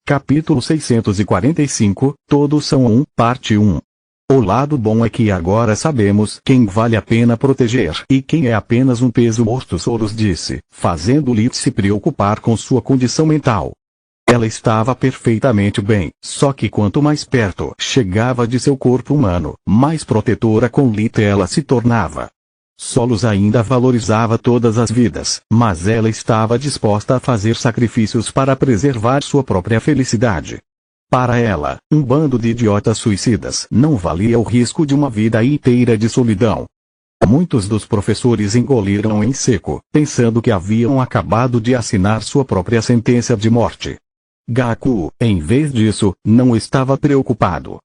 Capítulo 645, Todos são um, Parte 1. O lado bom é que agora sabemos quem vale a pena proteger e quem é apenas um peso morto, Soros disse, fazendo Lith se preocupar com sua condição mental. Ela estava perfeitamente bem, só que quanto mais perto chegava de seu corpo humano, mais protetora com Lith ela se tornava. Solos ainda valorizava todas as vidas, mas ela estava disposta a fazer sacrifícios para preservar sua própria felicidade. Para ela, um bando de idiotas suicidas não valia o risco de uma vida inteira de solidão. Muitos dos professores engoliram em seco, pensando que haviam acabado de assinar sua própria sentença de morte. Gaku, em vez disso, não estava preocupado.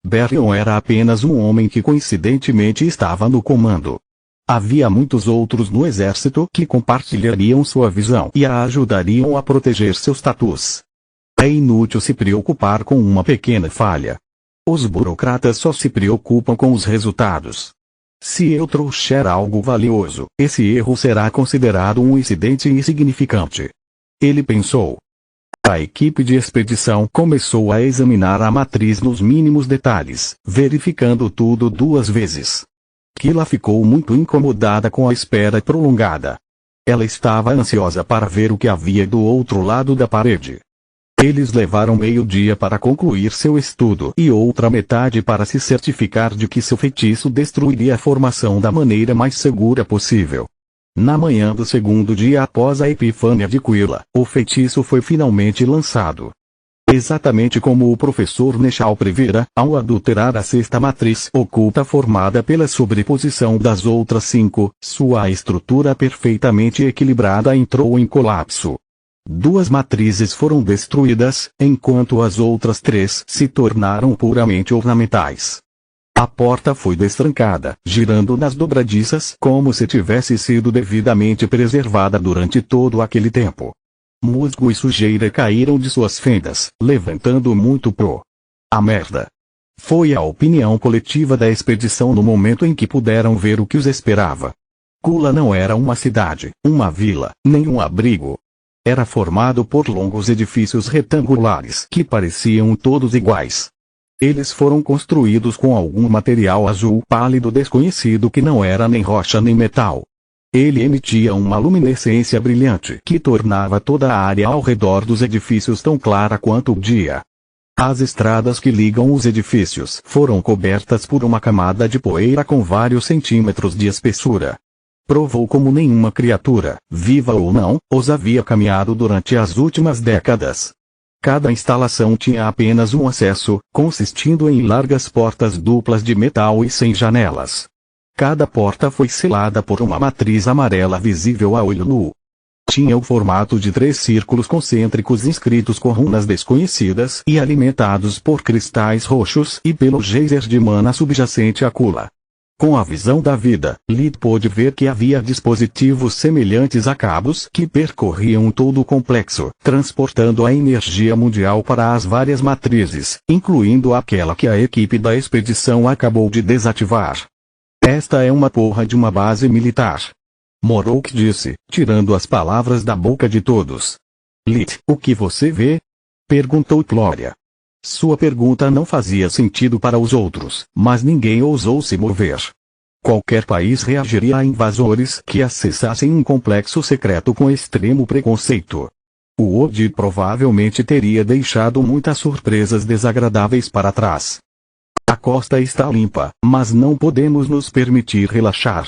Baryon era apenas um homem que coincidentemente estava no comando. Havia muitos outros no exército que compartilhariam sua visão e a ajudariam a proteger seu status. É inútil se preocupar com uma pequena falha. Os burocratas só se preocupam com os resultados. Se eu trouxer algo valioso, esse erro será considerado um incidente insignificante. Ele pensou. A equipe de expedição começou a examinar a matriz nos mínimos detalhes, verificando tudo 2 vezes. Kila ficou muito incomodada com a espera prolongada. Ela estava ansiosa para ver o que havia do outro lado da parede. Eles levaram meio-dia para concluir seu estudo e outra metade para se certificar de que seu feitiço destruiria a formação da maneira mais segura possível. Na manhã do segundo dia após a epifânia de Quilla, o feitiço foi finalmente lançado. Exatamente como o professor Nechal previra, ao adulterar a 6ª matriz oculta formada pela sobreposição das outras 5, sua estrutura perfeitamente equilibrada entrou em colapso. 2 matrizes foram destruídas, enquanto as outras 3 se tornaram puramente ornamentais. A porta foi destrancada, girando nas dobradiças como se tivesse sido devidamente preservada durante todo aquele tempo. Musgo e sujeira caíram de suas fendas, levantando muito pó. A merda. Foi a opinião coletiva da expedição no momento em que puderam ver o que os esperava. Kula não era uma cidade, uma vila, nem um abrigo. Era formado por longos edifícios retangulares que pareciam todos iguais. Eles foram construídos com algum material azul pálido desconhecido que não era nem rocha nem metal. Ele emitia uma luminescência brilhante que tornava toda a área ao redor dos edifícios tão clara quanto o dia. As estradas que ligam os edifícios foram cobertas por uma camada de poeira com vários centímetros de espessura. Provou como nenhuma criatura, viva ou não, os havia caminhado durante as últimas décadas. Cada instalação tinha apenas um acesso, consistindo em largas portas duplas de metal e sem janelas. Cada porta foi selada por uma matriz amarela visível a olho nu. Tinha o formato de 3 círculos concêntricos inscritos com runas desconhecidas e alimentados por cristais roxos e pelo geyser de mana subjacente à Kula. Com a visão da vida, Lith pôde ver que havia dispositivos semelhantes a cabos que percorriam todo o complexo, transportando a energia mundial para as várias matrizes, incluindo aquela que a equipe da expedição acabou de desativar. Esta é uma porra de uma base militar. Morok disse, tirando as palavras da boca de todos. Lith, o que você vê? Perguntou Gloria. Sua pergunta não fazia sentido para os outros, mas ninguém ousou se mover. Qualquer país reagiria a invasores que acessassem um complexo secreto com extremo preconceito. O Odi provavelmente teria deixado muitas surpresas desagradáveis para trás. A costa está limpa, mas não podemos nos permitir relaxar.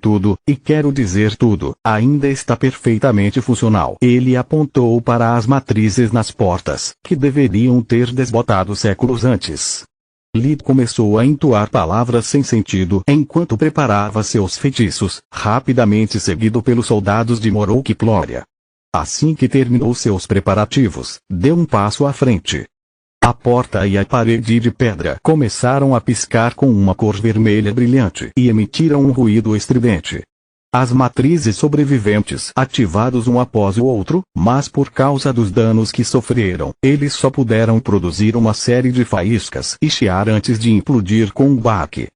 Tudo, e quero dizer tudo, ainda está perfeitamente funcional. Ele apontou para as matrizes nas portas, que deveriam ter desbotado séculos antes. Lith começou a entoar palavras sem sentido enquanto preparava seus feitiços, rapidamente seguido pelos soldados de Morok e Gloria. Assim que terminou seus preparativos, deu um passo à frente. A porta e a parede de pedra começaram a piscar com uma cor vermelha brilhante e emitiram um ruído estridente. As matrizes sobreviventes ativados um após o outro, mas por causa dos danos que sofreram, eles só puderam produzir uma série de faíscas e chiar antes de implodir com um baque.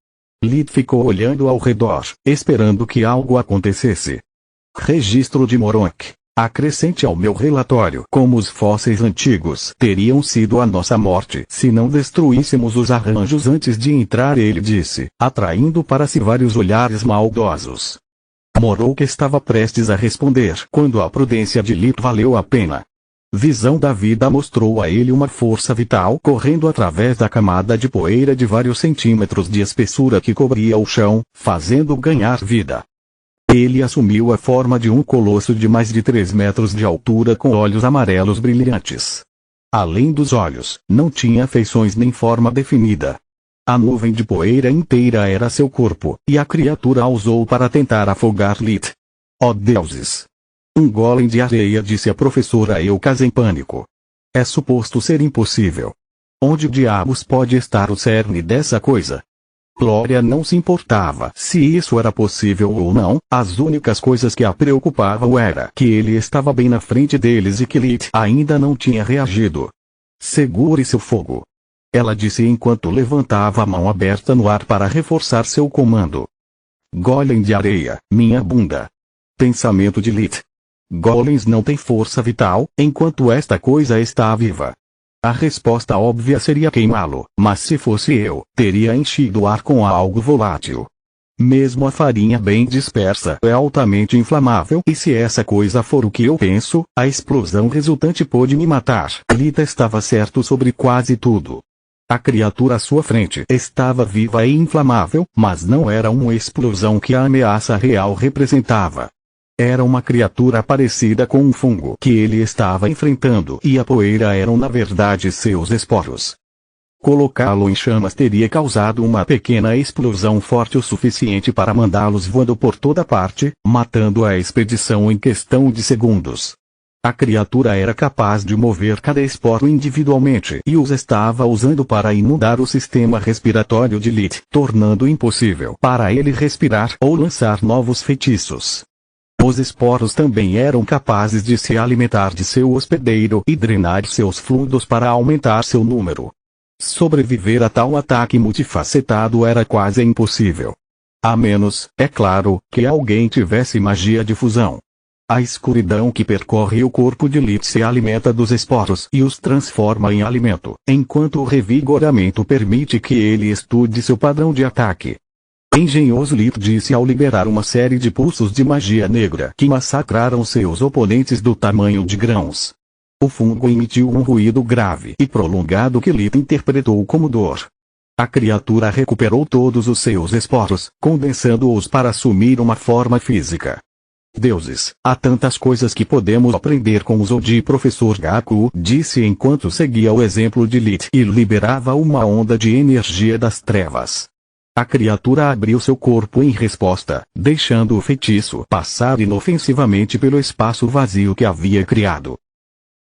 Lith ficou olhando ao redor, esperando que algo acontecesse. Registro de Morok. Acrescente ao meu relatório como os fósseis antigos teriam sido a nossa morte se não destruíssemos os arranjos antes de entrar, ele disse, atraindo para si vários olhares maldosos. Morou que estava prestes a responder quando a prudência de Lit valeu a pena. Visão da vida mostrou a ele uma força vital correndo através da camada de poeira de vários centímetros de espessura que cobria o chão, fazendo ganhar vida. Ele assumiu a forma de um colosso de mais de 3 metros de altura com olhos amarelos brilhantes. Além dos olhos, não tinha feições nem forma definida. A nuvem de poeira inteira era seu corpo, e a criatura a usou para tentar afogar Lit. Ó deuses! Um golem de areia, disse a professora Eucas em pânico. É suposto ser impossível. Onde diabos pode estar o cerne dessa coisa? Glória não se importava se isso era possível ou não, as únicas coisas que a preocupavam era que ele estava bem na frente deles e que Lit ainda não tinha reagido. Segure seu fogo. Ela disse enquanto levantava a mão aberta no ar para reforçar seu comando. Golem de areia, minha bunda. Pensamento de Lit. Golems não têm força vital, enquanto esta coisa está viva. A resposta óbvia seria queimá-lo, mas se fosse eu, teria enchido o ar com algo volátil. Mesmo a farinha bem dispersa é altamente inflamável e se essa coisa for o que eu penso, a explosão resultante pode me matar. Lita estava certo sobre quase tudo. A criatura à sua frente estava viva e inflamável, mas não era uma explosão que a ameaça real representava. Era uma criatura parecida com um fungo que ele estava enfrentando e a poeira eram na verdade seus esporos. Colocá-lo em chamas teria causado uma pequena explosão forte o suficiente para mandá-los voando por toda parte, matando a expedição em questão de segundos. A criatura era capaz de mover cada esporo individualmente e os estava usando para inundar o sistema respiratório de Lit, tornando impossível para ele respirar ou lançar novos feitiços. Os esporos também eram capazes de se alimentar de seu hospedeiro e drenar seus fluidos para aumentar seu número. Sobreviver a tal ataque multifacetado era quase impossível. A menos, é claro, que alguém tivesse magia de fusão. A escuridão que percorre o corpo de Lit se alimenta dos esporos e os transforma em alimento, enquanto o revigoramento permite que ele estude seu padrão de ataque. Engenhoso, Lit disse ao liberar uma série de pulsos de magia negra que massacraram seus oponentes do tamanho de grãos. O fungo emitiu um ruído grave e prolongado que Lit interpretou como dor. A criatura recuperou todos os seus esporos, condensando-os para assumir uma forma física. Deuses, há tantas coisas que podemos aprender com o Zodi. Professor Gaku disse enquanto seguia o exemplo de Lit e liberava uma onda de energia das trevas. A criatura abriu seu corpo em resposta, deixando o feitiço passar inofensivamente pelo espaço vazio que havia criado.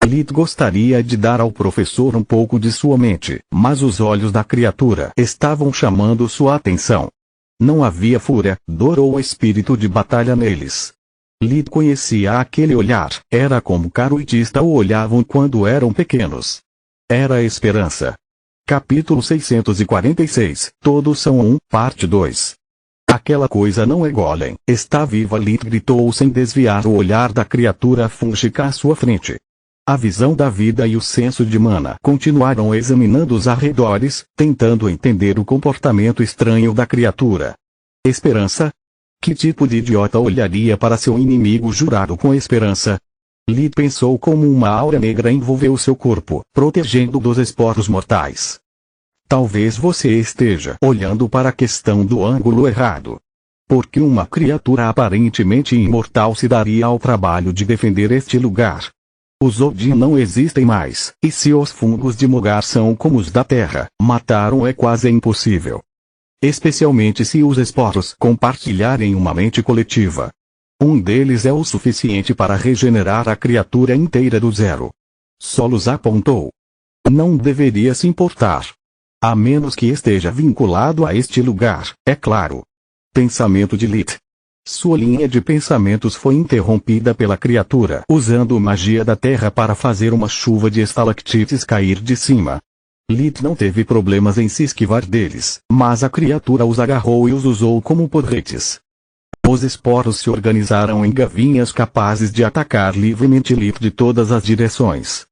Lit gostaria de dar ao professor um pouco de sua mente, mas os olhos da criatura estavam chamando sua atenção. Não havia fúria, dor ou espírito de batalha neles. Lit conhecia aquele olhar, era como Caruitista o olhavam quando eram pequenos. Era a esperança. Capítulo 646, Todos são um, parte 2. Aquela coisa não é golem, está viva, Lit gritou sem desviar o olhar da criatura fúngica à sua frente. A visão da vida e o senso de mana continuaram examinando os arredores, tentando entender o comportamento estranho da criatura. Esperança? Que tipo de idiota olharia para seu inimigo jurado com esperança? Lit pensou como uma aura negra envolveu seu corpo, protegendo dos esporos mortais. Talvez você esteja olhando para a questão do ângulo errado. Porque uma criatura aparentemente imortal se daria ao trabalho de defender este lugar? Os Odin não existem mais, e se os fungos de Mogar são como os da Terra, matá-los é quase impossível. Especialmente se os esporos compartilharem uma mente coletiva. Um deles é o suficiente para regenerar a criatura inteira do zero. Solos apontou. Não deveria se importar. A menos que esteja vinculado a este lugar, é claro. Pensamento de Lit. Sua linha de pensamentos foi interrompida pela criatura usando magia da terra para fazer uma chuva de estalactites cair de cima. Lit não teve problemas em se esquivar deles, mas a criatura os agarrou e os usou como porretes. Os esporos se organizaram em gavinhas capazes de atacar livremente Lit de todas as direções.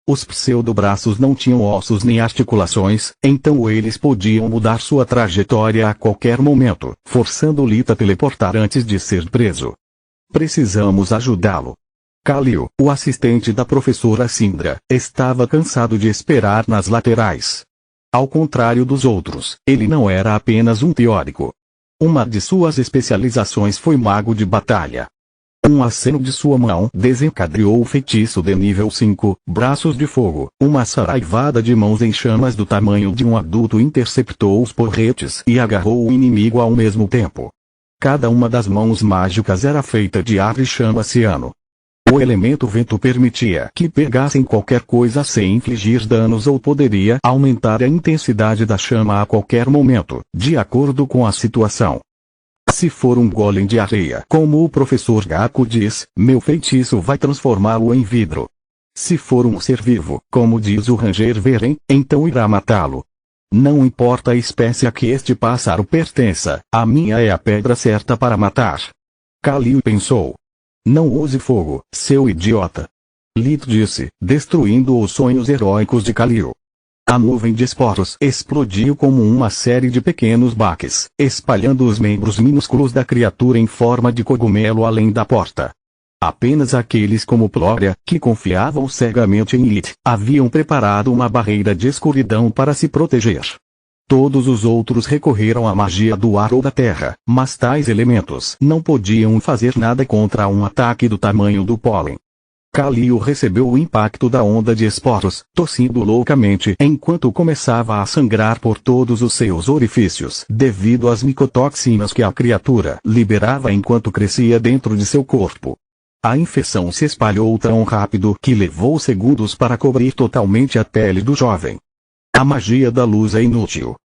Os pseudobraços não tinham ossos nem articulações, então eles podiam mudar sua trajetória a qualquer momento, forçando Lit a teleportar antes de ser preso. Precisamos ajudá-lo. Khalil, o assistente da professora Syndra, estava cansado de esperar nas laterais. Ao contrário dos outros, ele não era apenas um teórico. Uma de suas especializações foi mago de batalha. Um aceno de sua mão desencadeou o feitiço de nível 5, braços de fogo. Uma saraivada de mãos em chamas do tamanho de um adulto interceptou os porretes e agarrou o inimigo ao mesmo tempo. Cada uma das mãos mágicas era feita de ar e chama ciano. O elemento vento permitia que pegassem qualquer coisa sem infligir danos ou poderia aumentar a intensidade da chama a qualquer momento, de acordo com a situação. Se for um golem de areia, como o professor Gaku diz, meu feitiço vai transformá-lo em vidro. Se for um ser vivo, como diz o Ranger Veren, então irá matá-lo. Não importa a espécie a que este pássaro pertença, a minha é a pedra certa para matar. Khalil pensou. Não use fogo, seu idiota. Lit disse, destruindo os sonhos heróicos de Khalil. A nuvem de esporos explodiu como uma série de pequenos baques, espalhando os membros minúsculos da criatura em forma de cogumelo além da porta. Apenas aqueles como Plória, que confiavam cegamente em Lit, haviam preparado uma barreira de escuridão para se proteger. Todos os outros recorreram à magia do ar ou da terra, mas tais elementos não podiam fazer nada contra um ataque do tamanho do pólen. Khalil recebeu o impacto da onda de esporos, tossindo loucamente enquanto começava a sangrar por todos os seus orifícios devido às micotoxinas que a criatura liberava enquanto crescia dentro de seu corpo. A infecção se espalhou tão rápido que levou segundos para cobrir totalmente a pele do jovem. A magia da luz é inútil.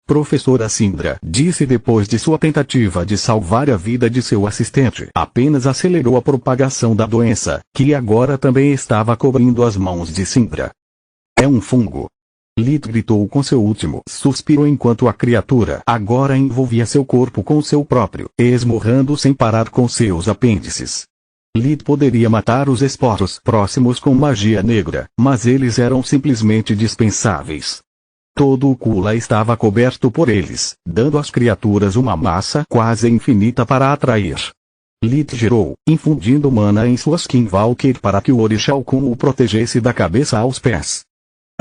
Professora Syndra disse depois de sua tentativa de salvar a vida de seu assistente. Apenas acelerou a propagação da doença, que agora também estava cobrindo as mãos de Syndra. É um fungo. Lit gritou com seu último suspiro enquanto a criatura agora envolvia seu corpo com seu próprio, esmurrando sem parar com seus apêndices. Lit poderia matar os esporos próximos com magia negra, mas eles eram simplesmente dispensáveis. Todo o Kula estava coberto por eles, dando às criaturas uma massa quase infinita para atrair. Lit girou, infundindo mana em sua Skinwalker para que o Orixá Okun o protegesse da cabeça aos pés.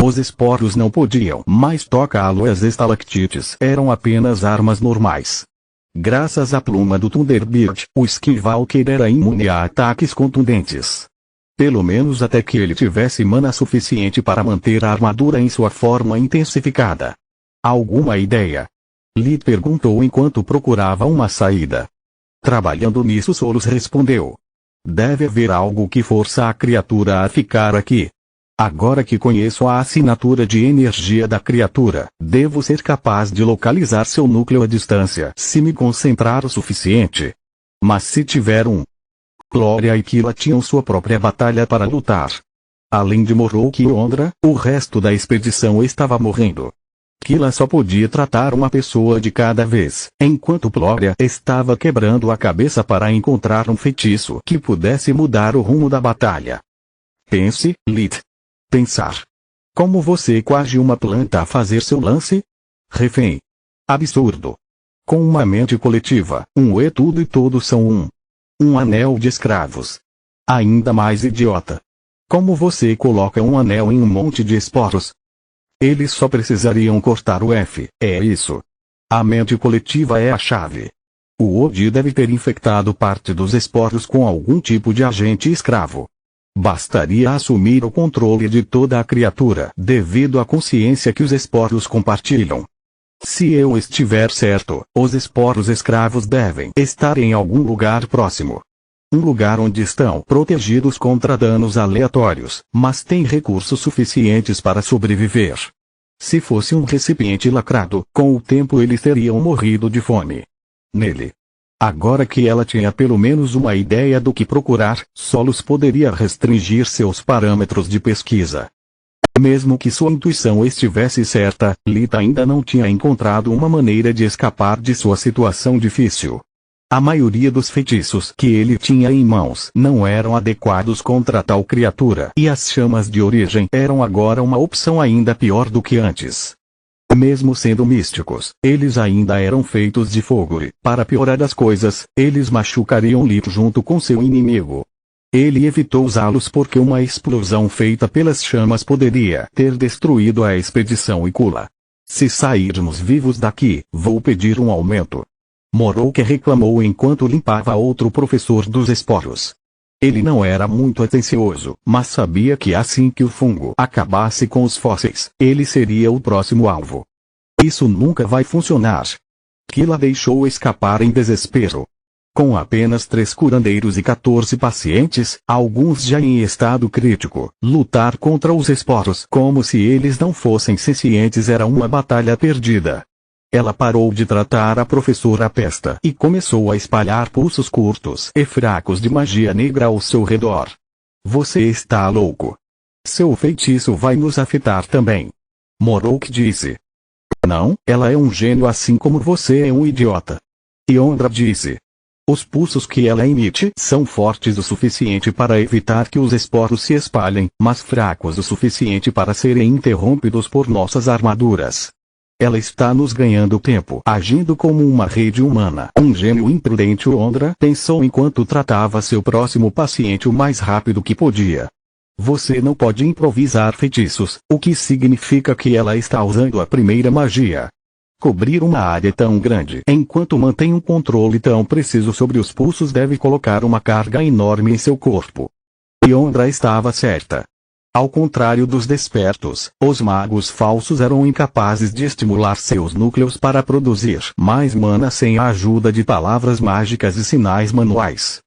Os esporos não podiam mais tocá-lo e as estalactites eram apenas armas normais. Graças à pluma do Thunderbird, o Skinwalker era imune a ataques contundentes. Pelo menos até que ele tivesse mana suficiente para manter a armadura em sua forma intensificada. Alguma ideia? Lit perguntou enquanto procurava uma saída. Trabalhando nisso, Solos respondeu. Deve haver algo que força a criatura a ficar aqui. Agora que conheço a assinatura de energia da criatura, devo ser capaz de localizar seu núcleo à distância se me concentrar o suficiente. Mas se tiver um... Glória e Kila tinham sua própria batalha para lutar. Além de Morroke e Ondra, o resto da expedição estava morrendo. Kila só podia tratar uma pessoa de cada vez, enquanto Glória estava quebrando a cabeça para encontrar um feitiço que pudesse mudar o rumo da batalha. Pense, Lit. Pensar. Como você coage uma planta a fazer seu lance? Refém. Absurdo. Com uma mente coletiva, tudo e todos são um. Um anel de escravos. Ainda mais idiota. Como você coloca um anel em um monte de esporos? Eles só precisariam cortar o F, é isso. A mente coletiva é a chave. O Odi deve ter infectado parte dos esporos com algum tipo de agente escravo. Bastaria assumir o controle de toda a criatura devido à consciência que os esporos compartilham. Se eu estiver certo, os esporos escravos devem estar em algum lugar próximo. Um lugar onde estão protegidos contra danos aleatórios, mas têm recursos suficientes para sobreviver. Se fosse um recipiente lacrado, com o tempo eles teriam morrido de fome. Nele. Agora que ela tinha pelo menos uma ideia do que procurar, Solos poderia restringir seus parâmetros de pesquisa. Mesmo que sua intuição estivesse certa, Lit ainda não tinha encontrado uma maneira de escapar de sua situação difícil. A maioria dos feitiços que ele tinha em mãos não eram adequados contra tal criatura, e as chamas de origem eram agora uma opção ainda pior do que antes. Mesmo sendo místicos, eles ainda eram feitos de fogo e, para piorar as coisas, eles machucariam Lito junto com seu inimigo. Ele evitou usá-los porque uma explosão feita pelas chamas poderia ter destruído a expedição e Kula. Se sairmos vivos daqui, vou pedir um aumento. Moroku reclamou enquanto limpava outro professor dos esporos. Ele não era muito atencioso, mas sabia que assim que o fungo acabasse com os fósseis, ele seria o próximo alvo. Isso nunca vai funcionar. Killa deixou escapar em desespero. Com apenas 3 curandeiros e 14 pacientes, alguns já em estado crítico, lutar contra os esporos como se eles não fossem sencientes era uma batalha perdida. Ela parou de tratar a professora Pesta e começou a espalhar pulsos curtos e fracos de magia negra ao seu redor. Você está louco. Seu feitiço vai nos afetar também. Moroku disse. Não, ela é um gênio assim como você é um idiota. Yondra disse. Os pulsos que ela emite são fortes o suficiente para evitar que os esporos se espalhem, mas fracos o suficiente para serem interrompidos por nossas armaduras. Ela está nos ganhando tempo, agindo como uma rede humana. Um gênio imprudente Yondra pensou enquanto tratava seu próximo paciente o mais rápido que podia. Você não pode improvisar feitiços, o que significa que ela está usando a primeira magia. Cobrir uma área tão grande enquanto mantém um controle tão preciso sobre os pulsos deve colocar uma carga enorme em seu corpo. Yondra estava certa. Ao contrário dos despertos, os magos falsos eram incapazes de estimular seus núcleos para produzir mais mana sem a ajuda de palavras mágicas e sinais manuais.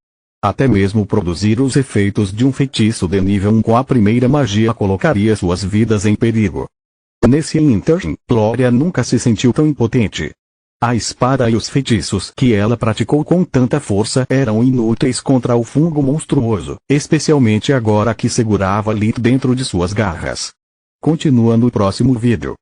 Até mesmo produzir os efeitos de um feitiço de nível 1 com a primeira magia colocaria suas vidas em perigo. Nesse ínterim, Glória nunca se sentiu tão impotente. A espada e os feitiços que ela praticou com tanta força eram inúteis contra o fungo monstruoso, especialmente agora que segurava Lito dentro de suas garras. Continua no próximo vídeo.